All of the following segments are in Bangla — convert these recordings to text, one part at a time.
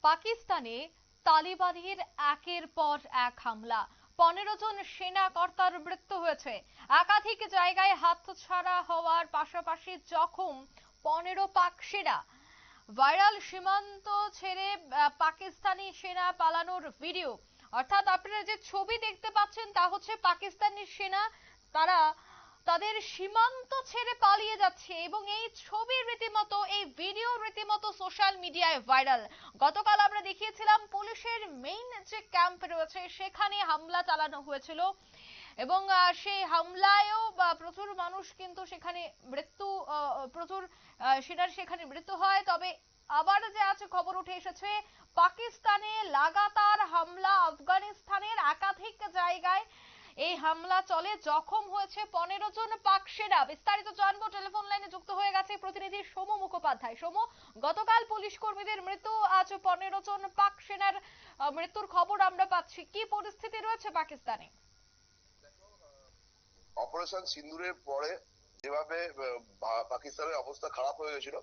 পাকিস্তানে তালিবানের একের পর এক হামলা, 15 জন সেনা কর্তার মৃত্যু হয়েছে। একাধিক জায়গায় হাতছাড়া হওয়ার পাশাপাশি জখম 15 পাক সেনা। ভাইরাল সীমান্ত ছেড়ে পাকিস্তানি সেনা পালানোর ভিডিও, অর্থাৎ আপনারা যে ছবি দেখতে পাচ্ছেন তা হচ্ছে পাকিস্তানি সেনা তারা তাদের সীমান্ত ছেড়ে পালিয়ে যাচ্ছে এবং এই ছবি রীতিমতো, এই ভিডিও রীতিমতো সোশ্যাল মিডিয়ায় ভাইরাল। গতকাল আমরা দেখিয়েছিলাম পুলিশের মেইন যে ক্যাম্প রয়েছে সেখানে হামলা চালানো হয়েছিল এবং সেই হামলায়ও প্রচুর মানুষ কিন্তু সেখানে প্রচুর সেনার সেখানে মৃত্যু হয়। তবে আবার যে আছে খবর উঠে এসেছে, পাকিস্তানে লাগাতার হামলা, আফগানিস্তানের একাধিক জায়গায় এই হামলা চলে, জখম হয়েছে 15 জন পাক সেনা। বিস্তারিত জানবো, টেলিফোন লাইনে যুক্ত হয়ে গেছে প্রতিনিধি সোমু মুখোপাধ্যায়। সোমু, গতকাল পুলিশ কর্মীদের মৃত্যু, আজ 15 জন পাক সেনার মৃত্যুর খবর আমরা পাচ্ছি। কি পরিস্থিতি রয়েছে পাকিস্তানে? অপারেশন সিন্দুরের পরে যেভাবে পাকিস্তানের অবস্থা খারাপ হয়ে গেছিল,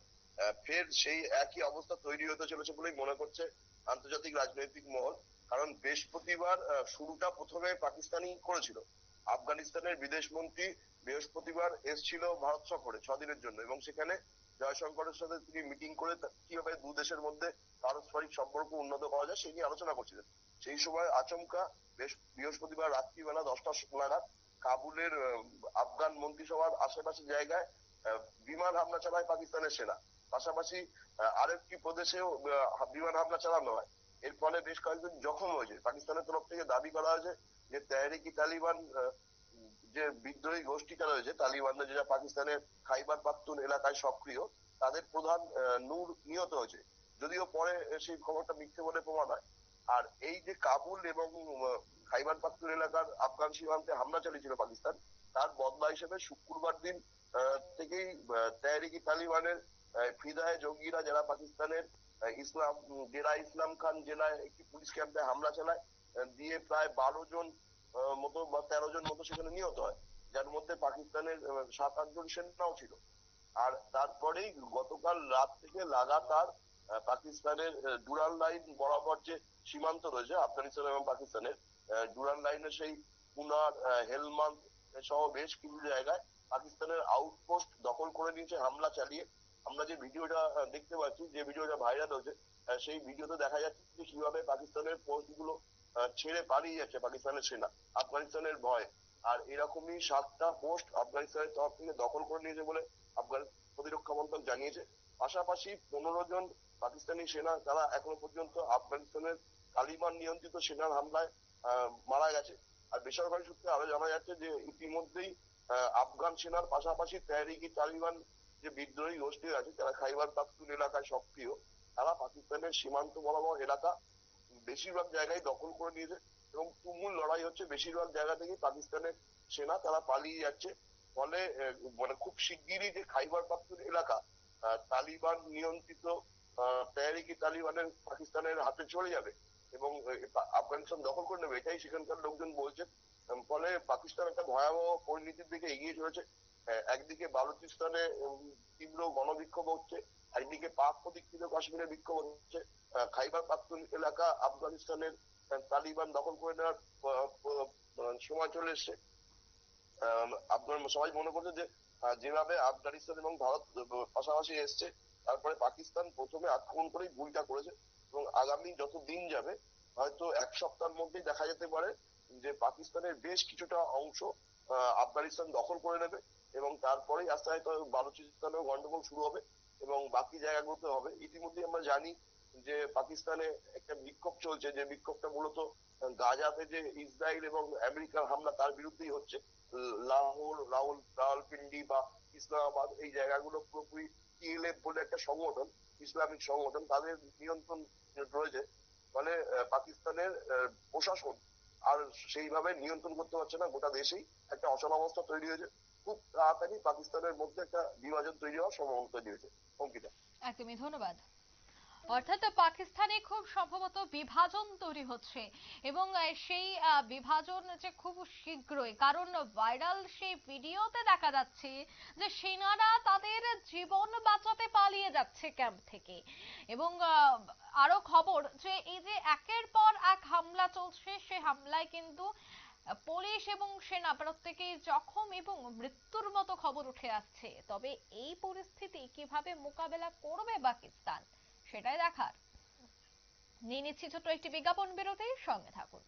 ফের সেই একই অবস্থা তৈরি হতে চলেছে বলেই মনে করছে আন্তর্জাতিক রাজনৈতিক মহল। কারণ বৃহস্পতিবার শুরুটা প্রথমে পাকিস্তানি করেছিল। আফগানিস্তানের বিদেশ মন্ত্রী বৃহস্পতিবার এসেছিল ভারত সফরে 6 দিনের জন্য এবং সেখানে জয়শঙ্করের সাথে তিনি মিটিং করে কিভাবে দু দেশের মধ্যে পারস্পরিক সম্পর্ক উন্নত করা যায় সেই নিয়ে আলোচনা করছিলেন। সেই সময় আচমকা বৃহস্পতিবার রাত্রিবেলা 10টা নাগাদ কাবুলের আফগান মন্ত্রিসভার আশেপাশে জায়গায় বিমান হামলা চালায় পাকিস্তানের সেনা। পাশাপাশি আরেকটি প্রদেশেও বিমান হামলা চালানো হয়। এর ফলে বেশ কয়েকজন জখম হয়েছে। পাকিস্তানের তরফ থেকে দাবি করা হয়েছে যে তেহরিকি তালিবান যে বিদ্রোহী গোষ্ঠীটা রয়েছে তালিবানদের, যেটা পাকিস্তানের খাইবার পাখতুন এলাকায় সক্রিয়, তাদের প্রধান নূর নিহত হয়েছে। যদিও পরে সেই খবরটা মিথ্যে বলে প্রমাণ হয়। আর এই যে কাবুল এবং খাইবার পাখতুন এলাকার আফগান সীমান্তে হামলা চালিয়েছিল পাকিস্তান, তার বদলা হিসেবে শুক্রবার দিন থেকেই তেহরিকি তালিবানের ফিদায়ে জঙ্গিরা, যারা পাকিস্তানের ইসলাম খান জেলায় একটি পুলিশ ক্যাম্পে হামলা চালায়, দিয়ে প্রায় 12 জন মতো বা 13 জন মতো সেখানে নিহত হয়, যার মধ্যে পাকিস্তানের 7-8 জন সেনাও ছিল। আর তারপরেই গতকাল রাত থেকে লাগাতার পাকিস্তানের ডুরাল লাইন বরাবর যে সীমান্ত রয়েছে আফগানিস্তান এবং পাকিস্তানের, ডুরাল লাইনে সেই কুনার, হেলমান্দ সহ বেশ কিছু জায়গায় পাকিস্তানের আউটপোস্ট দখল করে নিয়েছে হামলা চালিয়ে। আমরা যে ভিডিওটা দেখতে পাচ্ছি, যে ভিডিওটা ভাইরাল হয়েছে, সেই ভিডিওতে দেখা যাচ্ছে যে কিভাবে পাকিস্তানের পোস্ট গুলো ছেড়ে পালিয়ে যাচ্ছে পাকিস্তানের সেনা আফগানিস্তানের ভয়ে। আর এরকমই 7টা পোস্ট আফগানিস্তানের তরফ থেকে দখল করে নিয়েছে বলে আফগান প্রতিরক্ষা মন্ত্রক জানিয়েছে। পাশাপাশি 15 জন পাকিস্তানি সেনা তারা এখনো পর্যন্ত আফগানিস্তানের তালিবান নিয়ন্ত্রিত সেনার হামলায় মারা গেছে। আর বেসরকারি সূত্রে আরো জানা যাচ্ছে যে ইতিমধ্যেই আফগান সেনার পাশাপাশি তেহরিকি তালিবান যে বিদ্রোহী গোষ্ঠী আছে যারা খাইবার পাখতুন এলাকায় সক্রিয়, তারা পাকিস্তানের সীমান্ত বরাবর এলাকা বেশিরভাগ জায়গায় দখল করে নিয়েছে এবং তুমুল লড়াই হচ্ছে। বেশিরভাগ জায়গা থেকেই পাকিস্তানের সেনা তারা পালিয়ে যাচ্ছে। ফলে মানে খুব শিগগিরই যে খাইবার পাখতুন এলাকা তালিবান নিয়ন্ত্রিত তেহরিকি তালিবানের পাকিস্তানের হাতে চলে যাবে এবং আফগানিস্তান দখল করে নেবে, এটাই সেখানকার লোকজন বলছেন। ফলে পাকিস্তান একটা ভয়াবহ পরিণতির দিকে এগিয়ে চলেছে। একদিকে বালুচিস্তানে তীব্র গণবিক্ষোভ হচ্ছে, একদিকে পাক অধিকৃত কাশ্মীরে বিক্ষোভ হচ্ছে, খাইবার পাখতুন এলাকা আফগানিস্তানের তালিবান দখল করে নেওয়ার সময় চলে এসছে। আপনার সবাই মনে করছে যে যেভাবে আফগানিস্তান এবং ভারত পাশাপাশি এসছে, তারপরে পাকিস্তান প্রথমে আক্রমণ করেই ভুলটা করেছে এবং আগামী যত দিন যাবে হয়তো 1 সপ্তাহের মধ্যেই দেখা যেতে পারে যে পাকিস্তানের বেশ কিছুটা অংশ আফগানিস্তান দখল করে নেবে এবং তারপরেই আস্তে আস্তে বালুচিস্তানেও গন্ডগোল শুরু হবে এবং বাকি জায়গাগুলোতে হবে। ইতিমধ্যে আমরা জানি যে পাকিস্তানে একটা বিক্ষোভ চলছে, যে বিক্ষোভটা মূলত গাজাতে যে ইসরায়েল এবং আমেরিকার হামলা তার বিরুদ্ধেই হচ্ছে। লাহোর, রাওয়ালপিন্ডি বা ইসলামাবাদ এই জায়গাগুলো পুরোপুরি টিএলএফ বলে একটা সংগঠন, ইসলামিক সংগঠন, তাদের নিয়ন্ত্রণ রয়েছে। ফলে পাকিস্তানের প্রশাসন আর সেইভাবে নিয়ন্ত্রণ করতে পারছে না, গোটা দেশেই একটা অচলাবস্থা তৈরি হয়েছে। খুব তাড়াতাড়ি পাকিস্তানের মধ্যে একটা বিভাজন তৈরি হওয়ার সম্ভাবনা তৈরি হয়েছে। অঙ্কিতা, একদমই ধন্যবাদ। অর্থাৎ পাকিস্তানে খুব সম্ভবত বিভাজন তৈরি হচ্ছে এবং সেই বিভাজন যে খুব শীঘ্রই, কারণ ভাইরাল সেই ভিডিওতে দেখা যাচ্ছে যে সেনারা তাদের জীবন বাঁচাতে পালিয়ে যাচ্ছে ক্যাম্প থেকে। এবং আরো খবর যে এই যে একের পর এক হামলা চলছে, সে হামলায় কিন্তু পুলিশ এবং সেনা প্রত্যেকেই জখম এবং মৃত্যুর মতো খবর উঠে আসছে। তবে এই পরিস্থিতি কিভাবে মোকাবেলা করবে পাকিস্তান, সেটাই দেখার। নিয়ে নিচ্ছি ছোট্ট একটি বিজ্ঞাপন বিরতি, সঙ্গে থাকুন।